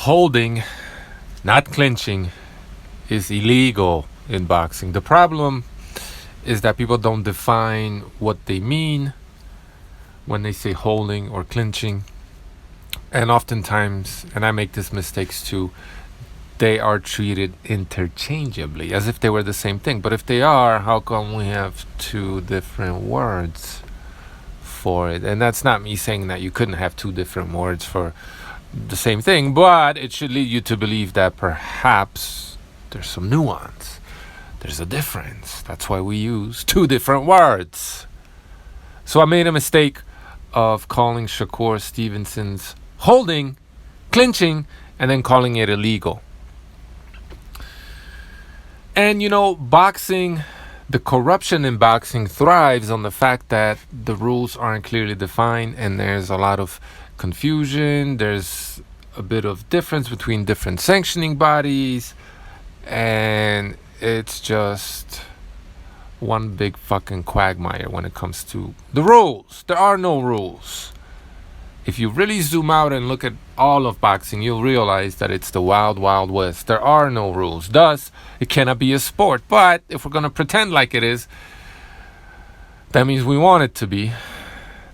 Holding, not clinching, is illegal in boxing. The problem is that people don't define what they mean when they say holding or clinching. And oftentimes, and I make these mistakes too, they are treated interchangeably as if they were the same thing. But if they are, how come we have two different words for it? And that's not me saying that you couldn't have two different words for the same thing, but it should lead you to believe that perhaps there's some nuance. There's a difference. That's why we use two different words. So I made a mistake of calling Shakur Stevenson's holding clinching and then calling it illegal. And boxing, the corruption in boxing thrives on the fact that the rules aren't clearly defined and there's a lot of confusion. There's a bit of difference between different sanctioning bodies, and it's just one big fucking quagmire when it comes to the rules. There are no rules. If you really zoom out and look at all of boxing, you'll realize that it's the wild, wild west. There are no rules. Thus, it cannot be a sport. But if we're going to pretend like it is, that means we want it to be.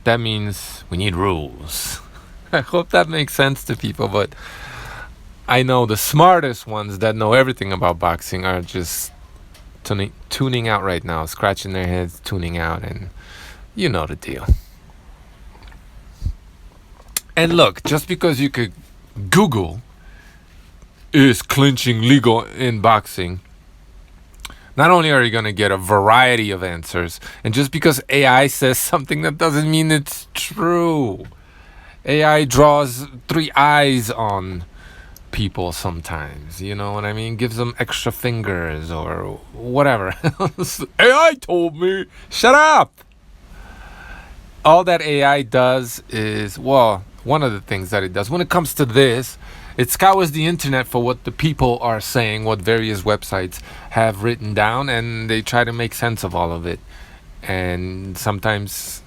That means we need rules. I hope that makes sense to people, but I know the smartest ones that know everything about boxing are just tuning out right now, scratching their heads, tuning out, and you know the deal. And look, just because you could Google, is clinching legal in boxing, not only are you going to get a variety of answers, and just because AI says something, that doesn't mean it's true. AI draws three eyes on people sometimes, you know what I mean? Gives them extra fingers or whatever. AI told me, shut up! All that AI does is, one of the things that it does, when it comes to this, it scours the internet for what the people are saying, what various websites have written down, and they try to make sense of all of it. And sometimes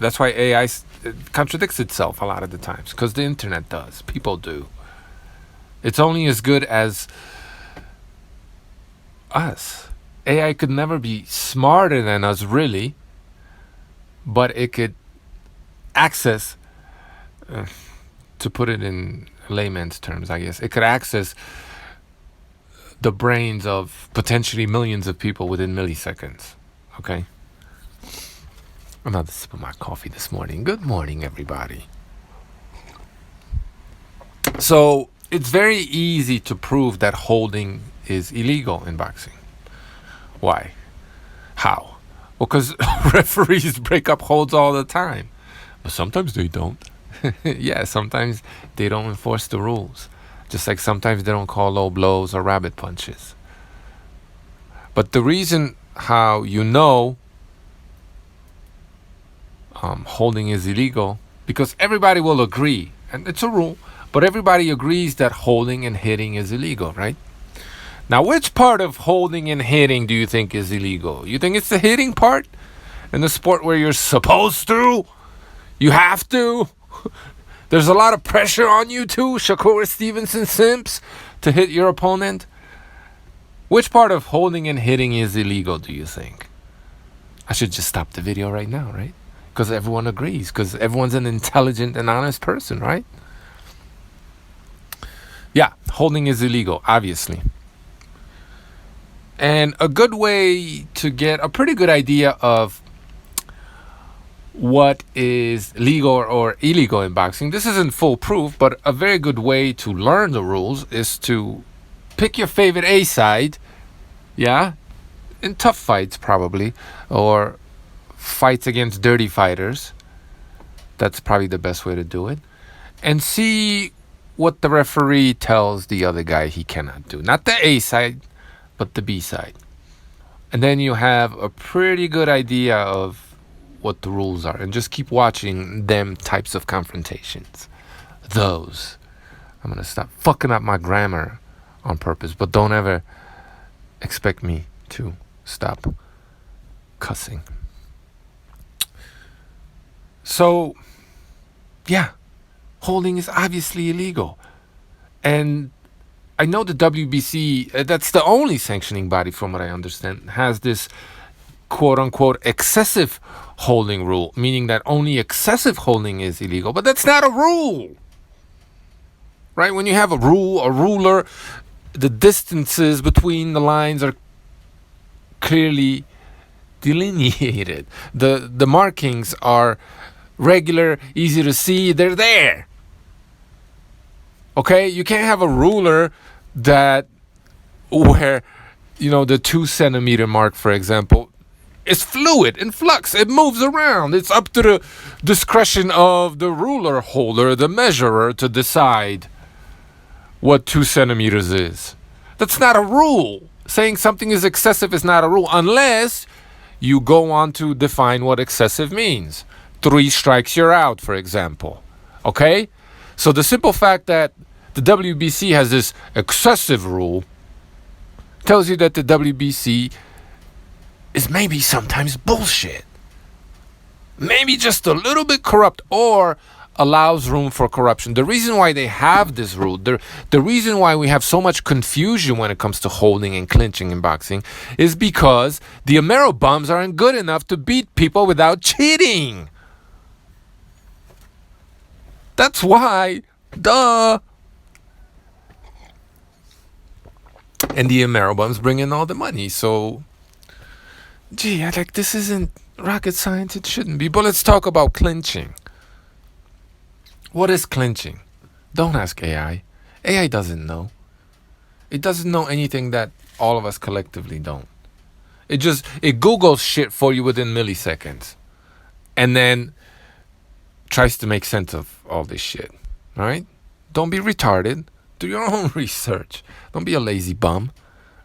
that's why AI contradicts itself a lot of the times, because the internet does. People do. It's only as good as us. AI could never be smarter than us, really, but it could access, to put it in layman's terms, I guess, it could access the brains of potentially millions of people within milliseconds. Okay? Another sip of my coffee this morning. Good morning, everybody. So it's very easy to prove that holding is illegal in boxing. Why? How? Well, because referees break up holds all the time. But sometimes they don't. Yeah, sometimes they don't enforce the rules. Just like sometimes they don't call low blows or rabbit punches. But the reason how holding is illegal, because everybody will agree, and it's a rule, but everybody agrees that holding and hitting is illegal, right? Now, which part of holding and hitting do you think is illegal? You think it's the hitting part in the sport where you're supposed to? You have to? There's a lot of pressure on you too, Shakur Stevenson simps, to hit your opponent. Which part of holding and hitting is illegal, do you think? I should just stop the video right now, right? Because everyone agrees, because everyone's an intelligent and honest person, right? Yeah, holding is illegal, obviously. And a good way to get a pretty good idea of what is legal or illegal in boxing, this isn't foolproof, but a very good way to learn the rules is to pick your favorite A side, yeah, in tough fights probably, or fights against dirty fighters. That's probably the best way to do it. And see what the referee tells the other guy he cannot do. Not the A side, but the B side. And then you have a pretty good idea of what the rules are, and just keep watching them types of confrontations. Those. I'm gonna stop fucking up my grammar on purpose, but don't ever expect me to stop cussing. So, yeah, holding is obviously illegal. And I know the WBC, that's the only sanctioning body from what I understand, has this quote unquote excessive holding rule, meaning that only excessive holding is illegal. But that's not a rule, right? When you have a ruler, the distances between the lines are clearly delineated. The markings are regular, easy to see, they're there. Okay, you can't have a ruler that where the 2 centimeter mark, for example, is fluid, in flux, it moves around. It's up to the discretion of the ruler holder, the measurer, to decide what 2 centimeters is. That's not a rule. Saying something is excessive is not a rule unless you go on to define what excessive means. 3 strikes, you're out, for example. Okay? So the simple fact that the WBC has this excessive rule tells you that the WBC is maybe sometimes bullshit. Maybe just a little bit corrupt, or allows room for corruption. The reason why they have this rule, the reason why we have so much confusion when it comes to holding and clinching in boxing, is because the Amero bums aren't good enough to beat people without cheating. That's why, duh. And the Amero bums bring in all the money. So, gee, this isn't rocket science. It shouldn't be. But let's talk about clinching. What is clinching? Don't ask AI. AI doesn't know. It doesn't know anything that all of us collectively don't. It Googles shit for you within milliseconds. And then tries to make sense of all this shit. All right? Don't be retarded. Do your own research. Don't be a lazy bum.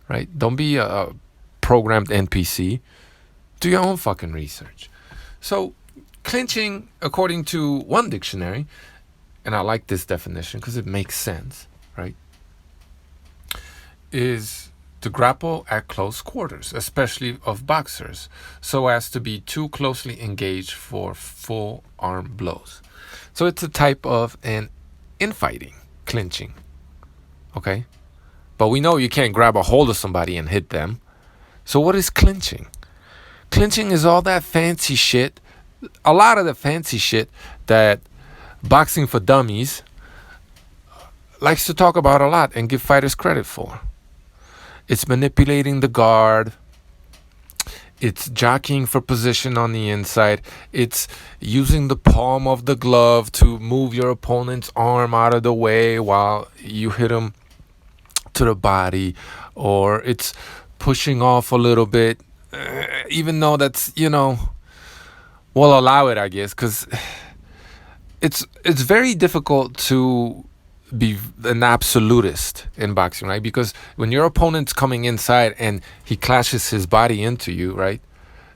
Right? Don't be a programmed NPC. Do your own fucking research. So, clinching, according to one dictionary, and I like this definition because it makes sense, right, is to grapple at close quarters, especially of boxers, so as to be too closely engaged for full arm blows. So it's a type of an infighting, clinching, okay? But we know you can't grab a hold of somebody and hit them. So what is clinching? Clinching is all that fancy shit, a lot of the fancy shit that Boxing for Dummies likes to talk about a lot and give fighters credit for. It's manipulating the guard. It's jockeying for position on the inside. It's using the palm of the glove to move your opponent's arm out of the way while you hit him to the body. Or it's pushing off a little bit, even though that's, we'll allow it, I guess, because it's very difficult to be an absolutist in boxing, right? Because when your opponent's coming inside and he clashes his body into you, right?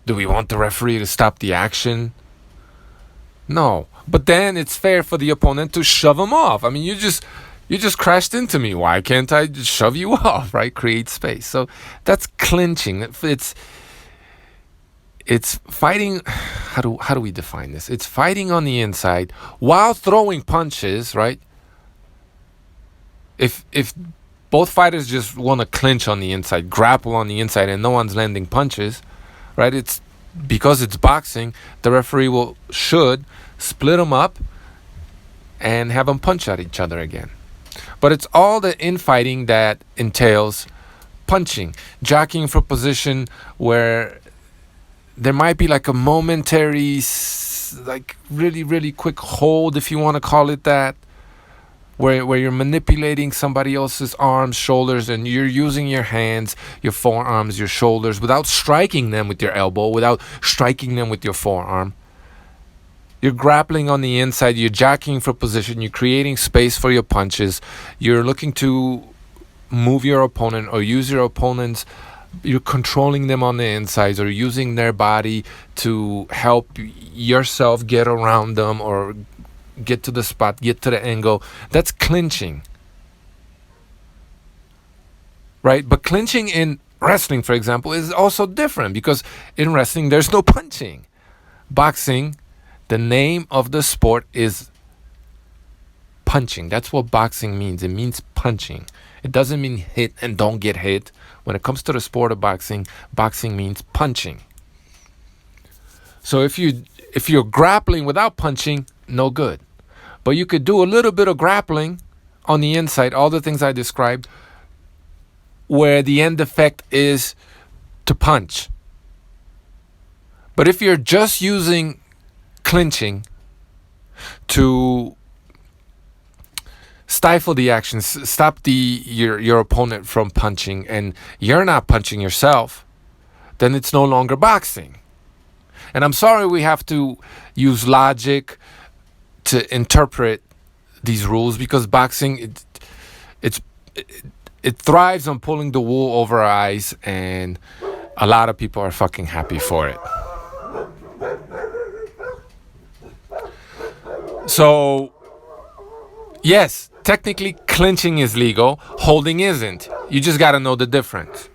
Do we want the referee to stop the action? No. But then it's fair for the opponent to shove him off. I mean, you just crashed into me. Why can't I just shove you off, right? Create space. So that's clinching. It's fighting. How do we define this? It's fighting on the inside while throwing punches, right? If both fighters just want to clinch on the inside, grapple on the inside, and no one's landing punches, right? It's because it's boxing. The referee should split them up and have them punch at each other again. But it's all the infighting that entails punching, jockeying for position where there might be like a momentary, like really, really quick hold, if you want to call it that, where you're manipulating somebody else's arms, shoulders, and you're using your hands, your forearms, your shoulders, without striking them with your elbow, without striking them with your forearm. You're grappling on the inside, you're jockeying for position, you're creating space for your punches, you're looking to move your opponent or use your opponent's, you're controlling them on the insides or using their body to help yourself get around them or get to the spot, get to the angle. That's clinching. Right? But clinching in wrestling, for example, is also different because in wrestling, there's no punching. Boxing, the name of the sport is punching. That's what boxing means. It means punching. punching. It doesn't mean hit and don't get hit. When it comes to the sport of boxing, boxing means punching. So if you're grappling without punching, no good. But you could do a little bit of grappling on the inside, all the things I described, where the end effect is to punch. But if you're just using clinching to stifle the action, stop your opponent from punching, and you're not punching yourself, then it's no longer boxing. And I'm sorry we have to use logic to interpret these rules, because boxing it thrives on pulling the wool over our eyes, and a lot of people are fucking happy for it. So, yes, technically clinching is legal, holding isn't. You just gotta know the difference.